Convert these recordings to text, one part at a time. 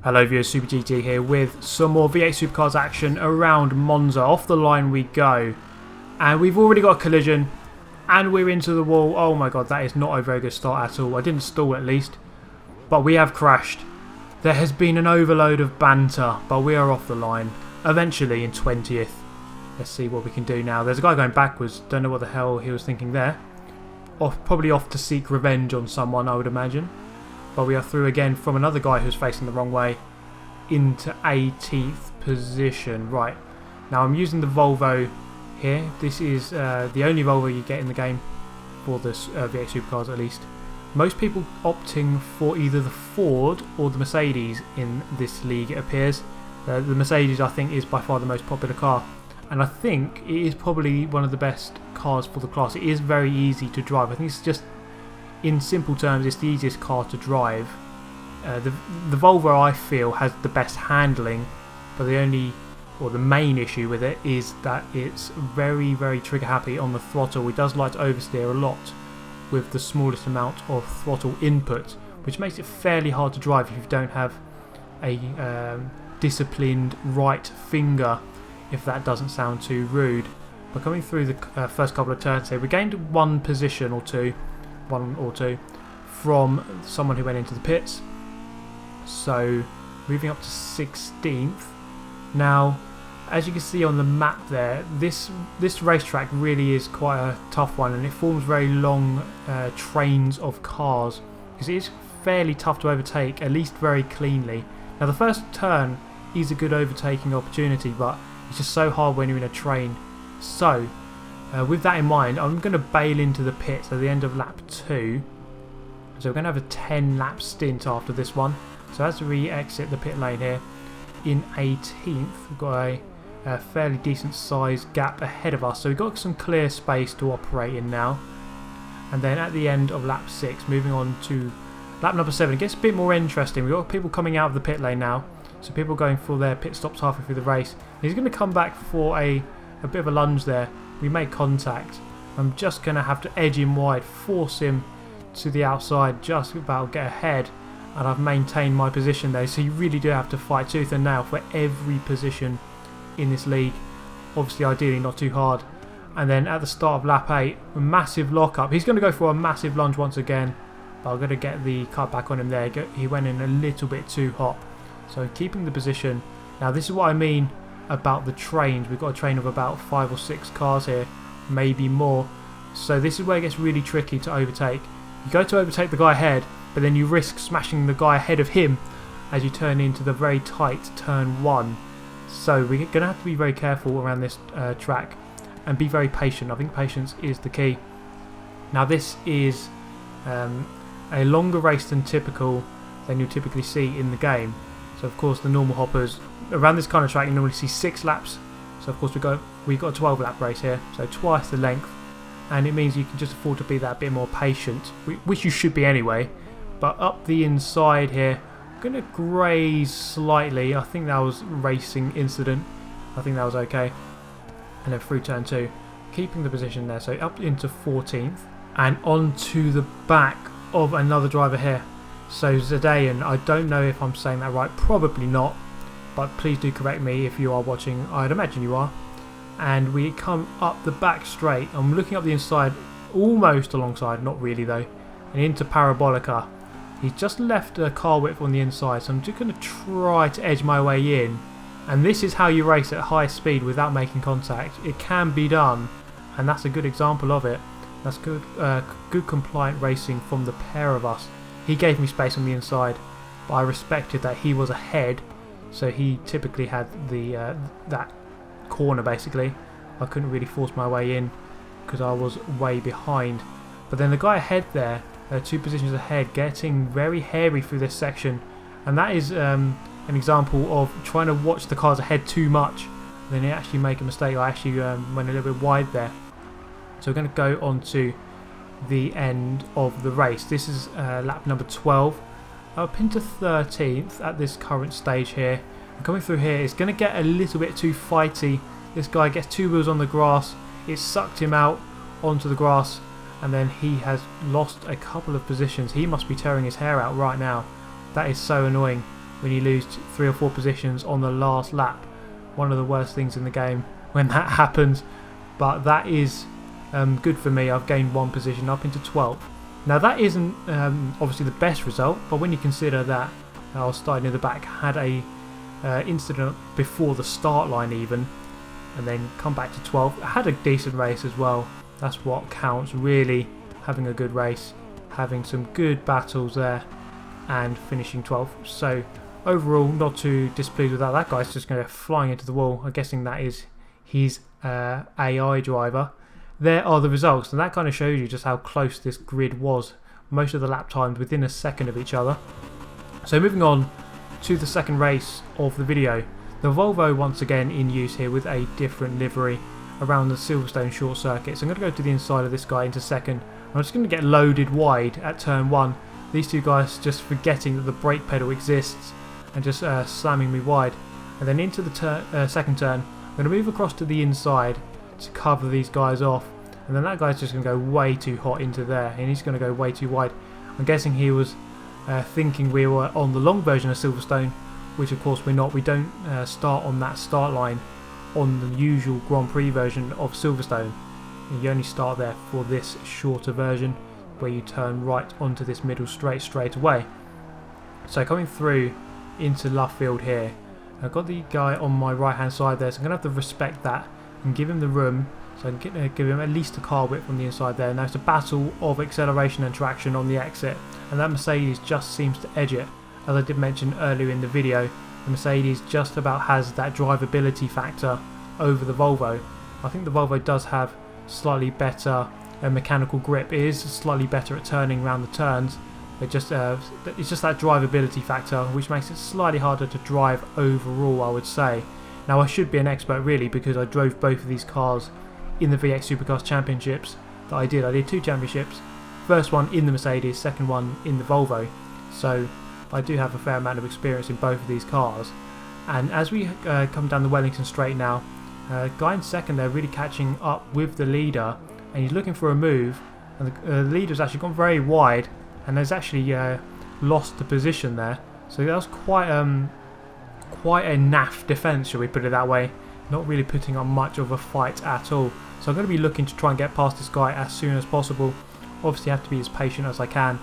Hello viewers, Super GT here with some more V8 Supercars action around Monza. Off the line we go. And we've already got a collision. And we're into the wall. Oh my god, that is not a very good start at all. I didn't stall at least. But we have crashed. There has been an overload of banter. But we are off the line. Eventually in 20th. Let's see what we can do now. There's a guy going backwards. Don't know what the hell he was thinking there. Probably off to seek revenge on someone, I would imagine. But we are through again from another guy who's facing the wrong way into 18th position. Right, now I'm using the Volvo here. This is the only Volvo you get in the game for this V8 Supercars at least. Most people opting for either the Ford or the Mercedes in this league, it appears. The Mercedes I think is by far the most popular car. And I think it is probably one of the best cars for the class. It is very easy to drive. I think it's just, in simple terms, it's the easiest car to drive. The Volvo I feel has the best handling, but the main issue with it is that it's very, very trigger happy on the throttle. It does like to oversteer a lot with the smallest amount of throttle input, which makes it fairly hard to drive if you don't have a disciplined right finger, if that doesn't sound too rude. But coming through the first couple of turns here, we gained one or two from someone who went into the pits. So moving up to 16th. Now, as you can see on the map there, this racetrack really is quite a tough one, and it forms very long trains of cars because it is fairly tough to overtake, at least very cleanly. Now the first turn is a good overtaking opportunity, but it's just so hard when you're in a train. So with that in mind, I'm going to bail into the pits at the end of lap 2. So we're going to have a 10 lap stint after this one. So as we exit the pit lane here in 18th, we've got a fairly decent sized gap ahead of us. So we've got some clear space to operate in now. And then at the end of lap 6, moving on to lap number 7, it gets a bit more interesting. We've got people coming out of the pit lane now. So people going for their pit stops halfway through the race. He's going to come back for a bit of a lunge there. We make contact. I'm just going to have to edge him wide, force him to the outside, just about get ahead. And I've maintained my position there. So you really do have to fight tooth and nail for every position in this league. Obviously, ideally not too hard. And then at the start of lap 8, a massive lockup. He's going to go for a massive lunge once again. But I'm going to get the cut back on him there. He went in a little bit too hot. So keeping the position. Now this is what I mean about the trains. We've got a train of about 5 or 6 cars here, maybe more. So this is where it gets really tricky to overtake. You go to overtake the guy ahead, but then you risk smashing the guy ahead of him as you turn into the very tight turn 1. So we're going to have to be very careful around this track and be very patient. I think patience is the key. Now this is a longer race than you typically see in the game. So of course the normal hoppers around this kind of track you normally see 6 laps. So of course we've got a 12 lap race here, so twice the length, and it means you can just afford to be that bit more patient, which you should be anyway. But up the inside here, I'm going to graze slightly. I think that was racing incident. I think that was okay. And then through turn 2, keeping the position there. So up into 14th and onto the back of another driver here. So Zidane, I don't know if I'm saying that right, probably not, but please do correct me if you are watching. I'd imagine you are. And we come up the back straight. I'm looking up the inside, almost alongside, not really though, and into Parabolica. He's just left a car width on the inside, so I'm just going to try to edge my way in. And this is how you race at high speed without making contact. It can be done, and that's a good example of it. That's good compliant racing from the pair of us. He gave me space on the inside, but I respected that he was ahead, so he typically had the that corner basically. I couldn't really force my way in because I was way behind. But then the guy ahead there, 2 positions ahead, getting very hairy through this section, and that is an example of trying to watch the cars ahead too much. Then you actually make a mistake. I actually went a little bit wide there. So we're going to go on to the end of the race. This is lap number 12. Up into 13th at this current stage here. And coming through here, it's going to get a little bit too fighty. This guy gets 2 wheels on the grass. It sucked him out onto the grass, and then he has lost a couple of positions. He must be tearing his hair out right now. That is so annoying. when you lose 3 or 4 positions on the last lap. One of the worst things in the game when that happens, but that is good for me. I've gained 1 position up into 12th. Now that isn't obviously the best result, but when you consider that I was starting in the back, had a incident before the start line even, and then come back to 12th, I had a decent race as well. That's what counts really, having a good race, having some good battles there, and finishing 12th. So overall, not too displeased with that. That guy's just going to flying into the wall. I'm guessing that is his AI driver. There are the results, and that kind of shows you just how close this grid was. Most of the lap times within a second of each other. So moving on to the second race of the video. The Volvo once again in use here with a different livery around the Silverstone short circuit. So I'm going to go to the inside of this guy into second. I'm just going to get loaded wide at turn 1. These two guys just forgetting that the brake pedal exists and just slamming me wide. And then into the second turn, I'm going to move across to the inside to cover these guys off. And then that guy's just going to go way too hot into there, and he's going to go way too wide. I'm guessing he was thinking we were on the long version of Silverstone, which of course we're not. We don't start on that start line on the usual Grand Prix version of Silverstone. You only start there for this shorter version where you turn right onto this middle straight away. So coming through into Luffield here, I've got the guy on my right hand side there, so I'm going to have to respect that and give him the room so I can give him at least a car width from the inside there. Now it's a battle of acceleration and traction on the exit, and that Mercedes just seems to edge it. As I did mention earlier in the video, the Mercedes just about has that drivability factor over the Volvo. I think the Volvo does have slightly better mechanical grip. It is slightly better at turning around the turns, but just it's just that drivability factor which makes it slightly harder to drive overall, I would say. Now I should be an expert really, because I drove both of these cars in the VX Supercars Championships that I did 2 championships, first one in the Mercedes, second one in the Volvo, so I do have a fair amount of experience in both of these cars. And as we come down the Wellington Straight now, guy in second there really catching up with the leader, and he's looking for a move, and the leader's actually gone very wide and has actually lost the position there. So that was quite a naff defence, shall we put it that way. Not really putting on much of a fight at all. So I'm going to be looking to try and get past this guy as soon as possible. Obviously I have to be as patient as I can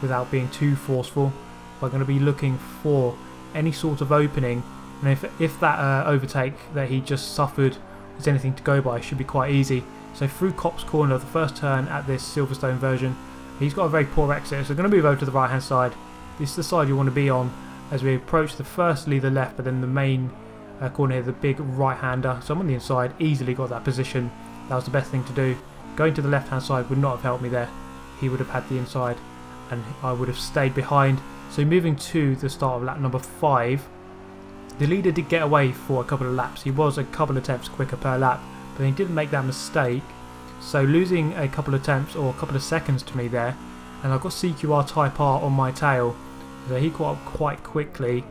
without being too forceful. But I'm going to be looking for any sort of opening, and if that overtake that he just suffered is anything to go by, should be quite easy. So through Copse Corner, the first turn at this Silverstone version, he's got a very poor exit, so I'm going to move over to the right hand side. This is the side you want to be on as we approach firstly the left, but then the main corner here, the big right hander. So I'm on the inside, easily got that position. That was the best thing to do. Going to the left hand side would not have helped me there. He would have had the inside and I would have stayed behind. So moving to the start of lap number 5, the leader did get away for a couple of laps. He was a couple of attempts quicker per lap, but he didn't make that mistake. So losing a couple of attempts or a couple of seconds to me there, and I've got CQR Type R on my tail, so he caught up quite quickly,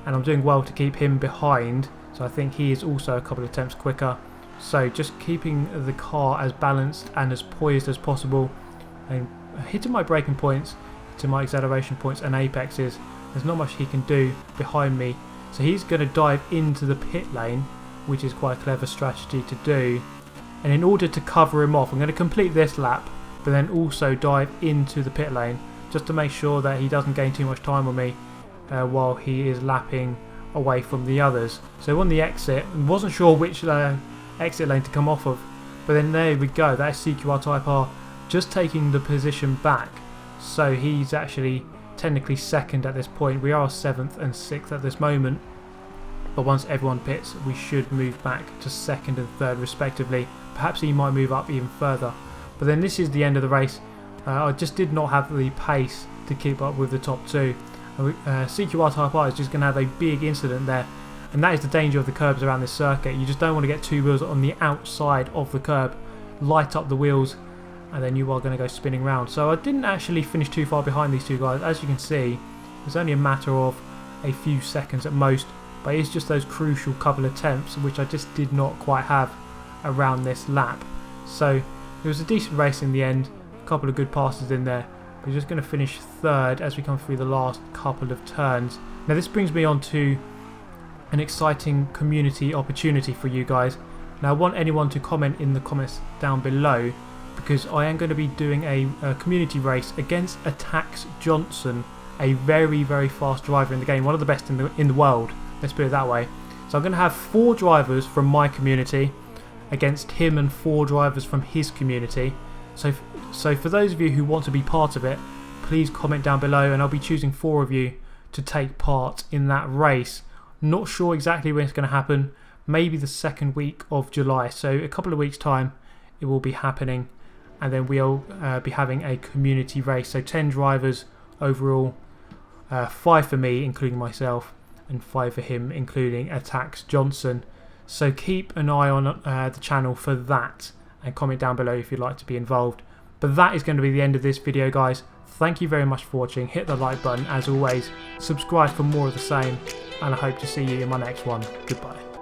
and I'm doing well to keep him behind. So I think he is also a couple of attempts quicker. So just keeping the car as balanced and as poised as possible, and hitting my braking points, to my acceleration points and apexes. There's not much he can do behind me. So he's going to dive into the pit lane, which is quite a clever strategy to do. And in order to cover him off, I'm going to complete this lap, but then also dive into the pit lane, just to make sure that he doesn't gain too much time on me while he is lapping away from the others. So on the exit, I wasn't sure which exit lane to come off of, but then there we go, that is CQR Type R just taking the position back. So he's actually technically second at this point. We are 7th and 6th at this moment, but once everyone pits we should move back to 2nd and 3rd respectively. Perhaps he might move up even further, but then this is the end of the race. I just did not have the pace to keep up with the top two. CQR Type R is just going to have a big incident there, and that is the danger of the curbs around this circuit. You just don't want to get two wheels on the outside of the curb, light up the wheels, and then you are going to go spinning round. So I didn't actually finish too far behind these two guys. As you can see, it's only a matter of a few seconds at most, but it's just those crucial couple of attempts which I just did not quite have around this lap. So it was a decent race in the end, a couple of good passes in there, We're just going to finish third as we come through the last couple of turns. Now this brings me on to an exciting community opportunity for you guys. Now I want anyone to comment in the comments down below, because I am going to be doing a community race against Atax Johnson, a very, very fast driver in the game, one of the best in the world, let's put it that way. So I'm going to have 4 drivers from my community against him and 4 drivers from his community. So for those of you who want to be part of it, please comment down below and I'll be choosing 4 of you to take part in that race. Not sure exactly when it's going to happen, maybe the 2nd week of July, so a couple of weeks time it will be happening, and then we'll be having a community race. So 10 drivers overall, 5 for me including myself and 5 for him including Atax Johnson. So keep an eye on the channel for that and comment down below if you'd like to be involved. But that is going to be the end of this video, guys. Thank you very much for watching. Hit the like button as always, subscribe for more of the same, and I hope to see you in my next one. Goodbye.